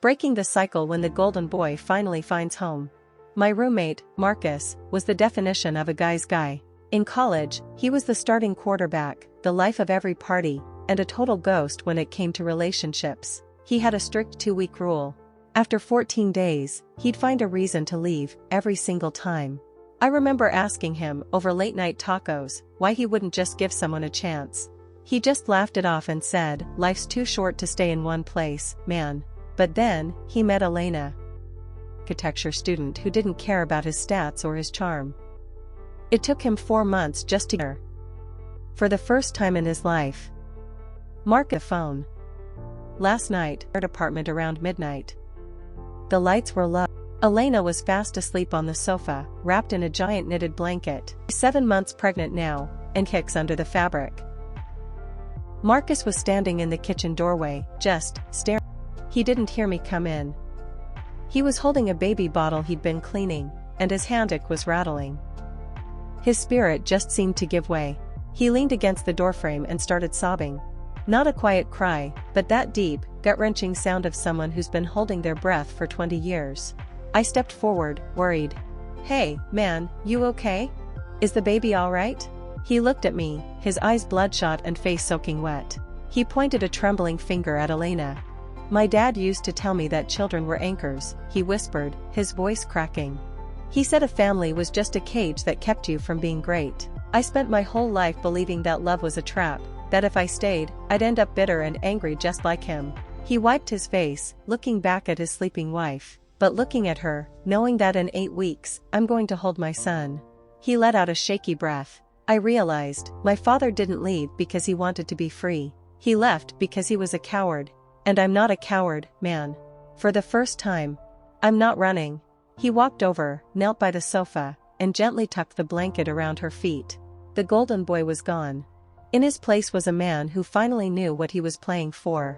breaking the cycle when the golden boy finally finds home. My roommate, Marcus, was the definition of a guy's guy. In college, he was the starting quarterback, the life of every party, and a total ghost when it came to relationships. He had a strict 2-week rule. After 14 days, he'd find a reason to leave, every single time. I remember asking him, over late-night tacos, why he wouldn't just give someone a chance. He just laughed it off and said, "Life's too short to stay in one place, man." But then, he met Elena, architecture student who didn't care about his stats or his charm. It took him 4 months just to get her. For the first time in his life. Mark the phone. Last night, our apartment around midnight. The lights were low. Elena was fast asleep on the sofa, wrapped in a giant knitted blanket. 7 months pregnant now, and kicks under the fabric. Marcus was standing in the kitchen doorway, just staring. He didn't hear me come in. He was holding a baby bottle he'd been cleaning, and his handbag was rattling. His spirit just seemed to give way. He leaned against the doorframe and started sobbing. Not a quiet cry, but that deep, gut-wrenching sound of someone who's been holding their breath for 20 years. I stepped forward, worried. "Hey, man, you okay? Is the baby alright?" He looked at me, his eyes bloodshot and face soaking wet. He pointed a trembling finger at Elena. "My dad used to tell me that children were anchors," he whispered, his voice cracking. "He said a family was just a cage that kept you from being great. I spent my whole life believing that love was a trap, that if I stayed, I'd end up bitter and angry just like him." He wiped his face, looking back at his sleeping wife, but looking at her, knowing that in 8 weeks, I'm going to hold my son. He let out a shaky breath. I realized, my father didn't leave because he wanted to be free. He left because he was a coward. And I'm not a coward, man. For the first time. I'm not running. He walked over, knelt by the sofa, and gently tucked the blanket around her feet. The golden boy was gone. In his place was a man who finally knew what he was playing for.